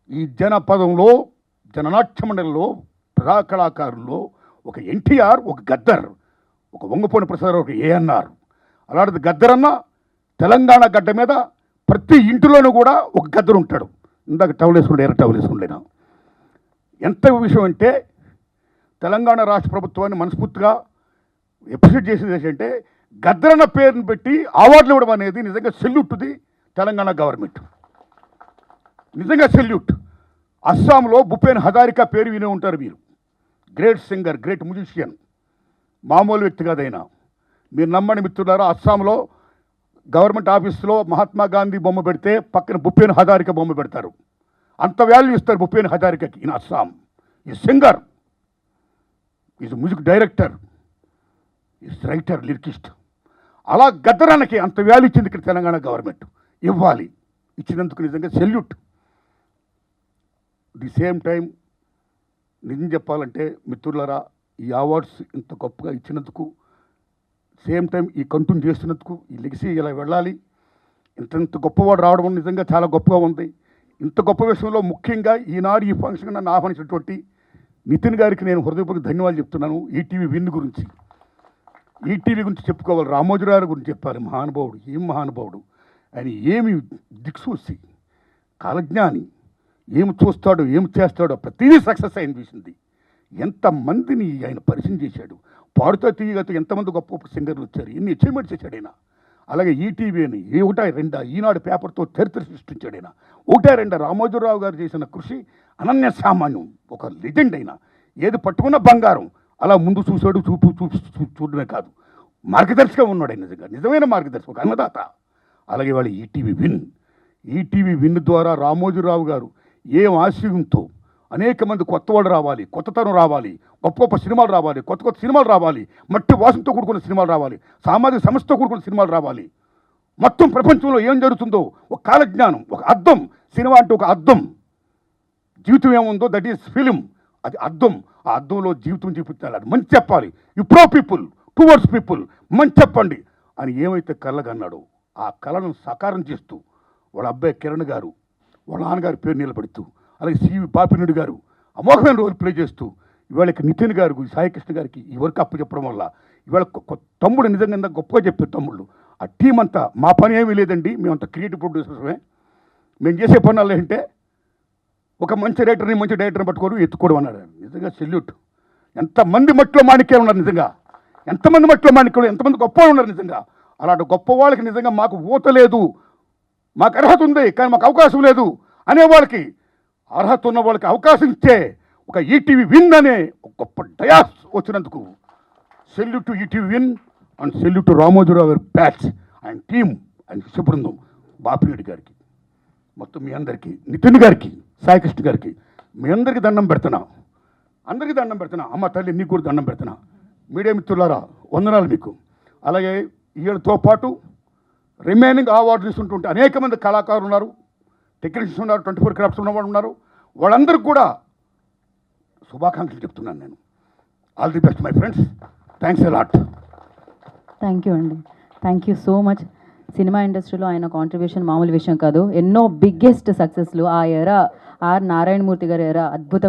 ఈ జనపదంలో జననాట్య మండలిలో ప్రజా కళాకారుల్లో ఒక ఎన్టీఆర్, ఒక గద్దర్, ఒక వంగపోని ప్రసాద్, ఒక ఏఎన్ఆర్. అలాంటిది గద్దరన్న తెలంగాణ గడ్డ మీద ప్రతి ఇంటిలోనూ కూడా ఒక గద్దరు ఉంటాడు. ఇందాక టవల్ వేసుకుంటే ఎర్ర టవల్ వేసుకుంటేనా ఎంత విషయం అంటే తెలంగాణ రాష్ట్ర ప్రభుత్వాన్ని మనస్ఫూర్తిగా ఎప్రిషియేట్ చేసేది అంటే గద్దరన్న పేరుని పెట్టి అవార్డులు ఇవ్వడం అనేది నిజంగా సెల్యూట్ది తెలంగాణ గవర్నమెంట్. నిజంగా సెల్యూట్. అస్సాంలో భూపేన్ హజారికా పేరు వినే ఉంటారు మీరు. గ్రేట్ సింగర్, గ్రేట్ మ్యూజిషియన్, మామూలు వ్యక్తి కాదైనా. మీరు నమ్మని మిత్రులారా, అస్సాంలో గవర్నమెంట్ ఆఫీస్లో మహాత్మా గాంధీ బొమ్మ పెడితే పక్కన భూపేన్ హజారికా బొమ్మ పెడతారు. అంత వాల్యూ ఇస్తారు భూపేన్ హజారికాకి. ఇన్ అస్సాం ఈ singer, is music director, is writer, lyricist. అలా గద్దరానికి అంత వాల్యూ ఇచ్చింది ఇక్కడ తెలంగాణ గవర్నమెంట్. ఇవ్వాలి, ఇచ్చినందుకు నిజంగా సెల్యూట్. ది సేమ్ టైం నిజం చెప్పాలంటే మిత్రులారా, ఈ అవార్డ్స్ ఇంత గొప్పగా ఇచ్చినందుకు, సేమ్ టైం ఈ కంటిన్యూ చేస్తున్నందుకు, ఈ లెగసీ ఇలా వెళ్ళాలి. ఇంత గొప్పవాడు రావడం నిజంగా చాలా గొప్పగా ఉంది. ఇంత గొప్ప విషయంలో ముఖ్యంగా ఈనాడు ఈ ఫంక్షన్ నన్ను ఆహ్వానించినటువంటి నితిన్ గారికి నేను హృదయపూర్వక ధన్యవాదాలు చెప్తున్నాను. ఈటీవీ విన్ గురించి, ఈటీవీ గురించి చెప్పుకోవాలి, రామోజీరావు గురించి చెప్పాలి. మహానుభావుడు, ఏం మహానుభావుడు ఆయన, ఏమి దిక్సూసి, కాలజ్ఞాని, ఏమి చూస్తాడో ఏమి చేస్తాడో ప్రతిదీ సక్సెస్ అయిన చూసింది. ఎంతమందిని ఆయన పరిచయం చేశాడు. పాడుతా తీయగతో ఎంతమంది గొప్ప గొప్ప సింగర్లు వచ్చారు, ఎన్ని అచీవ్మెంట్స్ చేశాడు ఆయన. అలాగే ఈటీవీ అని ఒకటా రెండా ఈనాడు పేపర్తో చరిత్ర సృష్టించాడు ఆయన. ఒకటా రెండా రామోజీరావు గారు చేసిన కృషి అనన్య సామాన్యం. ఒక లెజెండ్ అయినా ఏది పట్టుకున్న బంగారం. అలా ముందు చూశాడు, చూడడమే కాదు, మార్గదర్శిగా ఉన్నాడు ఆయన. నిజంగా నిజమైన మార్గదర్శి, ఒక అన్నదాత. అలాగే వాళ్ళు ఈటీవీ విన్ ద్వారా రామోజీరావు గారు ఏం ఆశయంతో అనేక మంది కొత్త వాళ్ళు రావాలి, కొత్తతనం రావాలి, గొప్ప గొప్ప సినిమాలు రావాలి, కొత్త కొత్త సినిమాలు రావాలి, మట్టి వాసనతో కూడుకున్న సినిమాలు రావాలి, సామాజిక సమస్యతో కూడుకున్న సినిమాలు రావాలి. మొత్తం ప్రపంచంలో ఏం జరుగుతుందో ఒక కాలజ్ఞానం, ఒక అద్దం. సినిమా అంటే ఒక అద్దం. జీవితం ఏముందో దట్ ఈస్ ఫిలిం, అది అద్దం. ఆ అద్దంలో జీవితం చూపించాలి, అది మంచి చెప్పాలి. You pro people, towards people, మంచి చెప్పండి అని ఏమైతే కళ్ళగన్నాడో ఆ కళను సాకారం చేస్తూ వాళ్ళ అబ్బాయి కిరణ్ గారు, వాళ్ళ నాన్నగారి పేరు నిలబెడుతూ, అలాగే సివి బాపిరెడ్డి గారు అమోఘమైన రోల్ ప్లే చేస్తూ, ఇవాళ నితిన్ గారు, సాయికృష్ణ గారికి ఈ వర్క్ అప్పు చెప్పడం వల్ల ఇవాళ తమ్ముడు నిజంగా గొప్పగా చెప్పారు తమ్ముళ్ళు. ఆ టీం అంతా మా పని ఏమీ లేదండి, మేమంతా క్రియేటివ్ ప్రొడ్యూసర్సమే. మేము చేసే పనులు ఏంటంటే ఒక మంచి రైటర్ని, మంచి డైరెక్టర్ని పట్టుకోవడం, ఎత్తుకోవడం అన్నాడు. నిజంగా సెల్యూట్. ఎంతమంది మట్టిలో మాణిక్యాలు ఉన్నారు నిజంగా, ఎంతమంది మట్టిలో మాణిక్యాలు, ఎంతమంది గొప్పవాళ్ళు ఉన్నారు నిజంగా. అలాంటి గొప్ప వాళ్ళకి నిజంగా మాకు ఊత లేదు, మాకు అర్హత ఉంది కానీ మాకు అవకాశం లేదు అనేవాళ్ళకి, అర్హత ఉన్న వాళ్ళకి అవకాశం ఇచ్చే ఒక ఈటీవీ విన్ అనే ఒక గొప్ప డయాస్ వచ్చినందుకు salute to ETV Win and salute to Ramoji Rao గారి బ్యాచ్ అండ్ టీమ్ అండ్ శుభ్రందం, బాపిరెడ్డి గారికి, మొత్తం మీ అందరికీ, నితిన్ గారికి, సాయికృష్ణ గారికి, మీ అందరికీ దండం పెడుతున్నా, అందరికీ దండం పెడుతున్నా. అమ్మ తల్లి నీకు కూడా దండం పెడుతున్నా. మీడియా మిత్రులారా వందనాలు మీకు. అలాగే వీళ్ళతో పాటు రిమైనింగ్ అవార్డు తీసుకుంటుంటే అనేక మంది కళాకారులు ఉన్నారు, టెక్నీషియన్స్ ఉన్నారు, 24 క్రాఫ్ట్స్ ఉన్నవాళ్ళు ఉన్నారు. వాళ్ళందరికీ కూడా శుభాకాంక్షలు చెప్తున్నాను నేను. All the best my friends. Thanks a lot. Thank you అండి, thank you so much. Cinema ఇండస్ట్రీలో ఆయన కాంట్రిబ్యూషన్ మామూలు విషయం కాదు. ఎన్నో బిగ్గెస్ట్ సక్సెస్లు ఆ ఎరా, ఆర్ నారాయణమూర్తి గారి ఎరా అద్భుతంగా